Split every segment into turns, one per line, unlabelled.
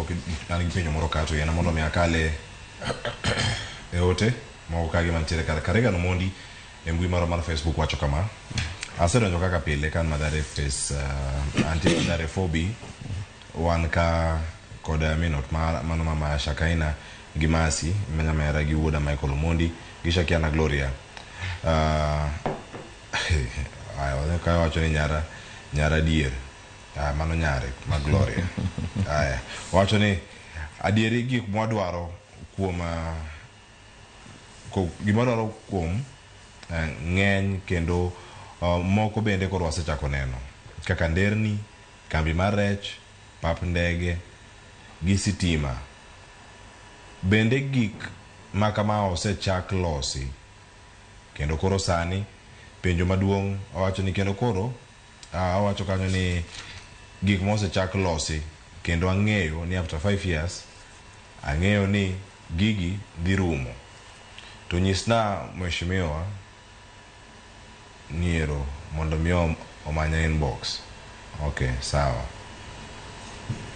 pok an gi penjo moro kato yana mondo mi akale e ote mo kage mantiere karega no mondi e mbui maro mar Facebook wacho kama asedonjo kaka pile kan madare face anti madare phobi wan ka koda minot mano mama Shakaina Gimasi mera gi wuoda Michael Mondi gi Shakiana Gloria ayo ka wacho ni nyara dier mano nyare ma Gloria aya wacho ni adieri gik mwadwaro kuom gimodwaro kuom ng'eny kendo moko bende koro wasechako neno kaka nderni, kambi mar rech, pap ndege gi sitima. Bende gik makama osechak losi kendo koro sani penjo maduong' awacho ni kendo koro awacho kanyo ni gik ma osechak losi kendo ang'eyo ni after 5 years ang'eyo ni gigi dhi rumo. To nyisna mheshimiwa niero mondo mi omanya inbox. Okay, sawa.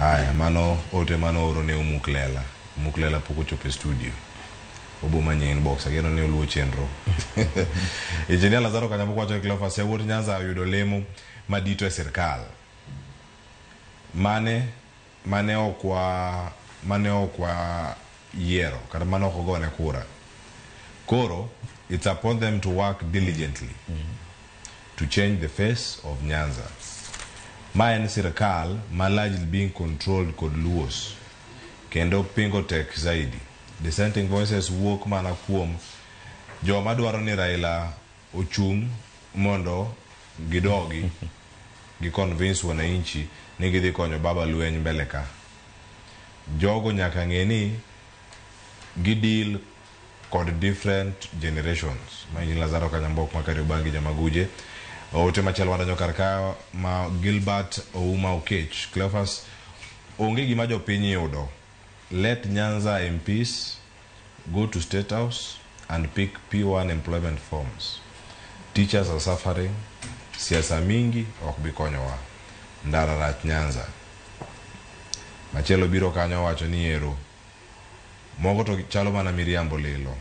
Aya, mano ote mano oro ne Muklela pok ochopo e studio. Obo manya inbox ageno ne oluo chenro. Engineer Lazaro Kanyambo wacho Cleophas ya wuot Nyanza yudo lemo madito e sirkal. Mane okwa yiero kada mane ok ogone kura. Koro it's upon them to work diligently to change the face of Nyanza. Maen sirkal ma largely being controlled kod luos kendo pingo tek zaidi. Dissenting voices wuok mana kuom joma dwaro ni Raila ochung mondo gidogi gi convince wananchi ni gidhi konyo baba lweny mbele ka. Jogo nyaka ng'eni gidil kod different generations. Maji Lazaro Kanyambok Makaribangi Jamaguje ote machal wadanyo karka ma Gilbert Ouma Okech Cleophas onge gima jopiny yudo. Let Nyanza MPs go to State House and pick P1 employment forms. Teachers are suffering. Siasa mingi ok bi konyowa. Ndara rach Nyanza. Machelo biro kanyo wacho ni ero mogo to chalo mana miriambo lilo.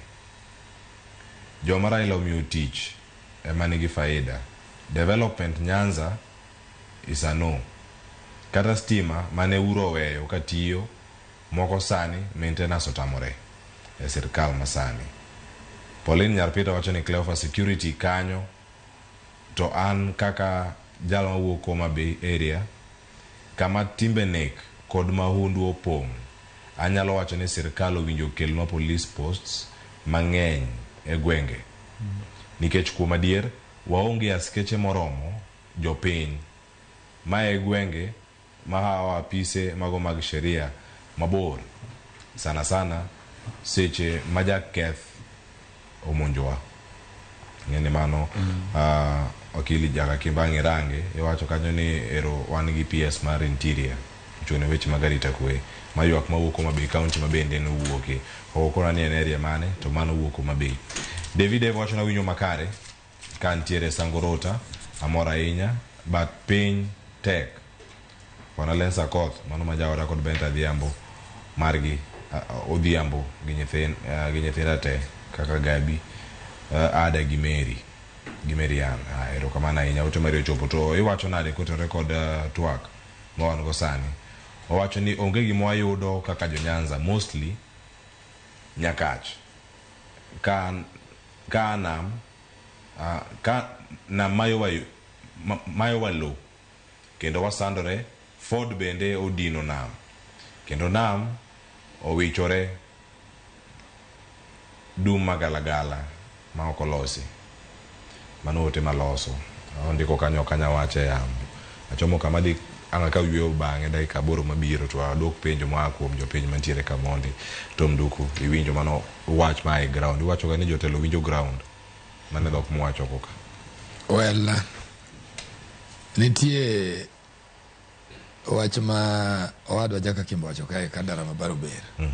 Joma Raila omiyo tich ema nigi faida. Development Nyanza is a no. Kata stima mane uro weyo katiyo moko sani maintenance otamore e sirkal masani. Pauline Nyarpita wacho ni Cleophas security kanyo to an kaka jalo wuok Homa Bay area kama timbe nek kod mahundu opong'. Anyalo wacho ni sirkal owinjo kelnwa police posts mang'eny e gwenge. Nikech kuom adier waonge askeche moromo jopiny ma e gwenge ma hawa apise mago mag sheria mabor sana seche majaketh omonjowa. Ng'ene mano okili Jaga Kimbangi Range iwacho kanyo ni ero wan gi PS mar interior chune weche magarita kwe mayuak mawuok Homa Bay county mabende no wuoke okora ni en area mane to mano wuok Homa Bay. David wacho na winyo makare kan tiere Sangorota amora inya but piny tek wana Lensa Koth mano majawara kod Benta Dhiambo margi Odhiambo gi nyithinda te kaka Gabi Ada gi Merian ero kamana inya ote mari ochopo to iwacho nade koto record twak moan go sani owacho ni onge gimo ayudo kaka jo Nyanza mostly Nyakach kanam na mayo walo kendo wasandore Ford bende odino nam kendo nam owichore dum magalagala ma okolosi mano ote maloso ondiko kanyo kanya wache yamo achomo kama di anga ka wiyo bang'e dakika boro mabiro to adok penjo ma kuom jopiny mantiere ka mondi to mduku iwinjo mano wach ma e ground iwacho ga ni jotelo winjo ground mane dok mwacho koka.
Well, nitie wach ma owadwa Jaka Kimbo wacho kae kadara mabaro ber.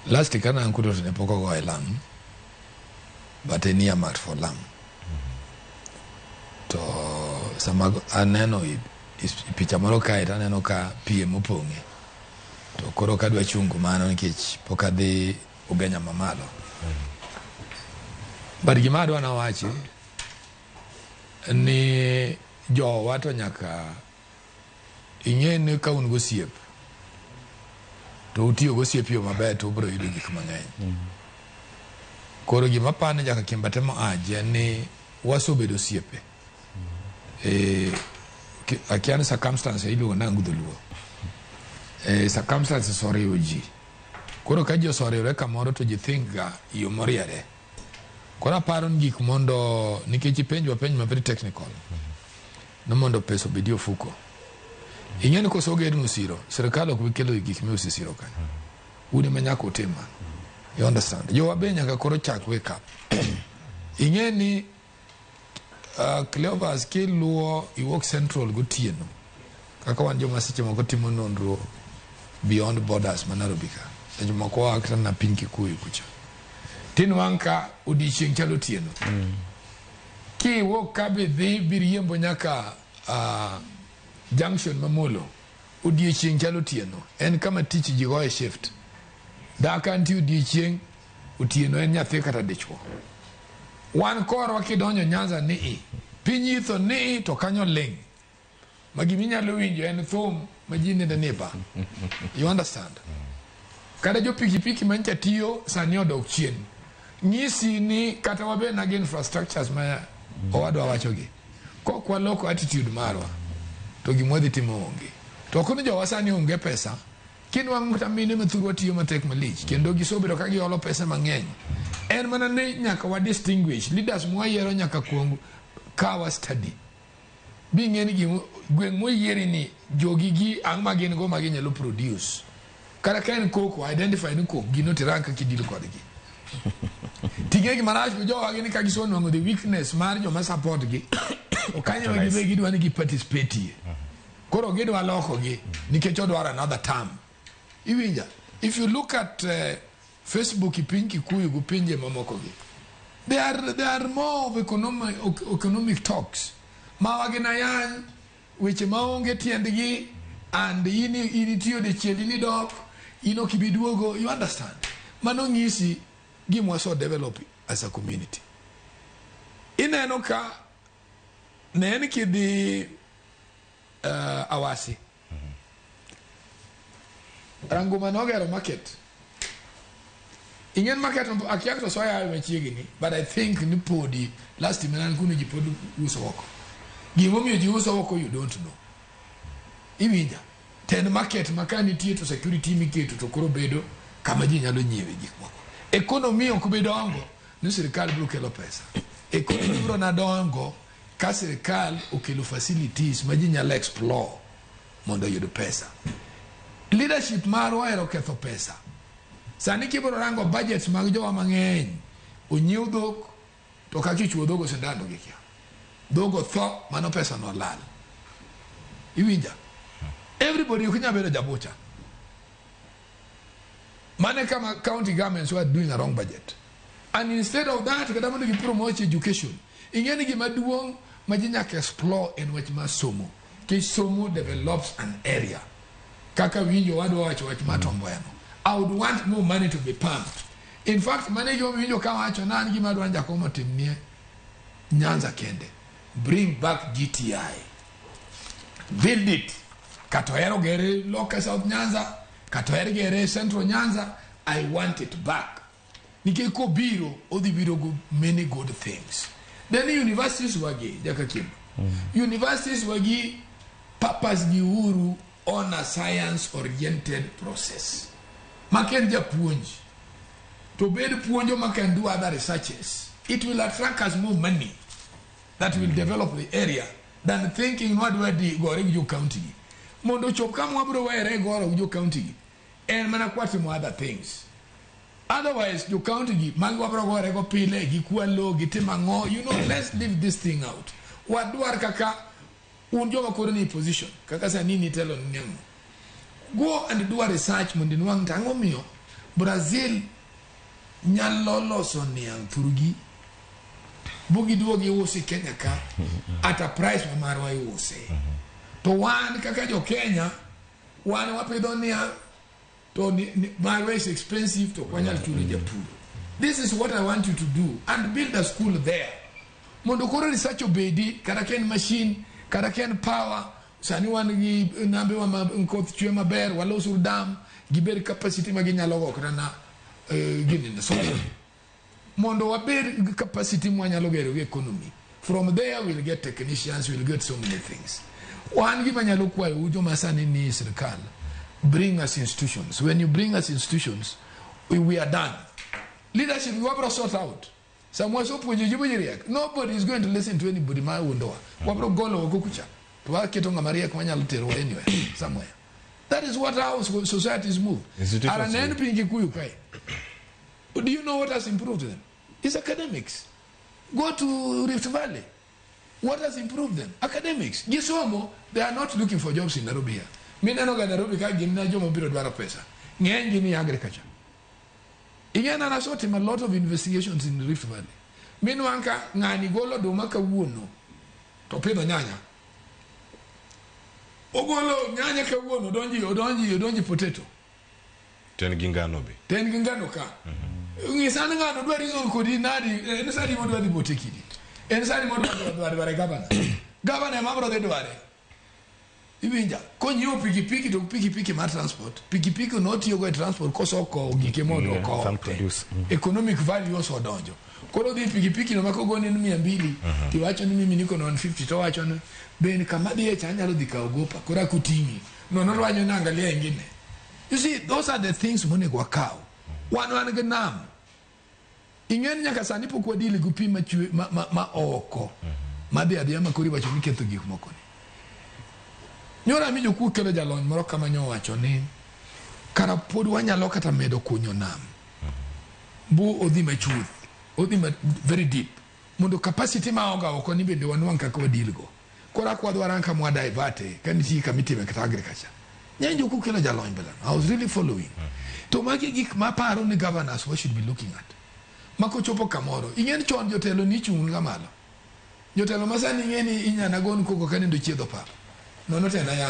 Last kana ankudo ne poko go elam but enia mat for lam. To sama aneno picha moro kae taneno ka PM opong'e to koro kadwa chungu mano nikech pok adhi ugenya mamalo. But gima adwa na wachi ni jo wato nyaka ing'e ni ka un gosiep to utiyo gosiep yo maber to ubro yudo gik mang'eny. Koro gima pane nyaka Kimba temo aje ni wasobedo osiepe. Akiani circumstance iluongo nangu dholuo. Circumstances oriwo ji. Koro ka ji osoriwore kamoro to ji think ga yo moriere. Koro aparo ni gik mondo nikech penj ma very technical. No mondo pesa obedi ofuko. Ing'e ni koso oger nusiro, sirkal ok bi kelo gik miusi siro kanyo. Udi manyako tema. You understand? Yo wabe nyaka koro chak wake up. Ing'e ni Cleopas kiluo iwok Central gotieno. Kaka wan joma seche moko timo nonro beyond borders ma Nairobi ka. Seche moko wakta na piny Kikuyu kucha. Tin wanka odiochieng' chalo tieno. Ki wok kabe dhi biriembo nyaka junction mamolo. Odiochieng' chalo tieno. En kama tich ji goye shift. Daka nti odiochieng' otieno en nyathi kata dichwo. Wan koro kidonjo Nyanza ni piny itho ni to kanyo ling. Magimi nyalo winjo en thum majini da nipa. You understand? Kada jo pikipiki mancha tiyo sani odok chien. Nyisi ni kata wabe nagi infrastructures ma owadwa wachogi. Kwa loko attitude marwa. To gimodhi timo onge. To kuni jo wasani onge pesa. Kinwa mtamini mthuru tiyo matek malich. Kendo gisobiro kagi olo pesa mang'eny. En mana ni nyaka wa distinguish. Leaders mwa yero nyaka kuongu kawa study. Binge ni gweng mwa yeri ni jogigi ang magin go magin nyalo produce. Kada kain koko identify ni koko gino tiranka kidilu kodigi. Tingegi manaj ko jo agini kagiso no the weakness mar jo ma support gi. Okanya wagi gidwa ni gi participate. Koro gidwa loko gi nikech odwaro another term. Iwinja. If you look at Facebook ipiny Kikuyu go pinje mamoko gi. They are more of economic talks. Mawagina yan which maonge tiendgi and ini tiyo de chielini dok ino kibiduogo, you understand? Mano ngisi gimwa so develop as a community. Ineno ka neni kidi awasi. Rangu manogero market. Ingen market akiyak to soya mechiegini, but I think ni podi last time kunu jipodu uso wako. Gimo mi ji uso wako you don't know. Iwinja. Ten market makani tie to security miketo to koro bedo kama ji nyalo nyiewe gik moko. Economy okubedo ongo ni serikal biro kelo pesa. Economy biro na dongo ka serikal okelo facilities ma ji nyalo explore mondo yud pesa. Leadership marwa ero ketho pesa. Sani kibiro rango budgets mag jowa mang'eny onyiew dhok to kaki chuo dhogo sindando gi kia. Dhogo tho mano pesa no lal. Iwinja. Everybody ukunya bedo jabucha. Mane kama county governments were doing a wrong budget. And instead of that, kada mondo gi promote education. Ingeni gi maduong majinya ke explore en wach ma somo. Ki somo develops an area. Kaka winjo wadwa wach matombo yano. I would want more money to be pumped. In fact, money yo winjo ka wacho nan gi madwa njakomo timnie Nyanza kende. Bring back GTI. Build it. Katoero gere local South Nyanza, Katoero gere Central Nyanza. I want it back. Nikeko biro, odi biro go many good things. Then the universities wagi, Jaka Kimba. Universities wagi papas giuru on a science-oriented process. Maken ja puonj. To be the puonjo makan do other researches. It will attract us more money that will develop the area than thinking what were the Goregjo County. Mondo chop kama wabro were Goregjo County. And manakwati mo other things. Otherwise, you county gi mangwabro gore go pile gi kwalo gi timango. You know, let's leave this thing out. What do kaka unjo makoroni position. Kaka sa nini telo nyamo. Go and do a research mundi nwang tango mio. Brazil nyalolo soniang turugi. Bugi duogi usi Kenya ka at a price mamarwa usi. To one kaka jo Kenya one wapidonia to marwa is expensive to kwanyal chuli japur. This is what I want you to do, and build a school there. Mondo koro research obedi, karaken machine, karaken power, sani wan gi nambe wa nkoth chwe maber, walosur dam, giber capacity maginyalo gokra na gini na so. Mondo waber capacity mwanyalo gero economy. From there we'll get technicians, we'll get so many things. One give anyalo kwa ujo masani ni serikali. Bring us institutions. When you bring us institutions, we are done. Leadership, you have to sort out. Nobody is going to listen to anybody. Anywhere, somewhere. That is what our societies move. Do you know what has improved them? It's academics. Go to Rift Valley. What has improved them? Academics. Gisomo, they are not looking for jobs in Nairobi here. Nairobi ka gina jomo biro dwaro pesa. Ng'eny ni agriculture. Igena na sort a lot of investigations in the Rift Valley. Minwanka ngani golo duma ka wuono to pidho nyanya. Ogolo nyanya ka wuono donji potato.
Ten gingano be.
Ten gingano ka. Ngisana ngano dwa rizol kodi nadi ensari mo dwa di botekidi. Ensari mo dwa gavana. Gavana mabro de dware. Ibinja konyo pikipiki to pikipiki ma transport pikipiki no tiyo go transport koso ko gike modo ko economic value so donjo koro di pikipiki no makogo ni 200 tiwacho ni mimi niko na 150 to wacho ni ben kama die chanyalo dikaogopa kora kutingi no rwanyo nangalia ingine. You see, those are the things mone kwa kao wan ganam ingen nyaka sani pokwa dili gupima chwe ma oko made adia makori wacho ni ketho gik moko ni nyora mi joku kelo jalony moro kama nyo wacho ni kara pod wanyalo kata medo kunyo nam bu odhi machuth odhi very deep mondo capacity ma oga oko ni bende wanwang kaka wadilgo kora kwa dwaranka mwa diverte kaniti kamitime kata agriculture nyenjo ku kelo jalony bela. I was really following to magi gik maparo ni governors we should be looking at mako chopo kamoro ingen chon jotelo ni chung kamalo jotelo masani ngeni inyana gon koko kanendo chiedho pa no tena ya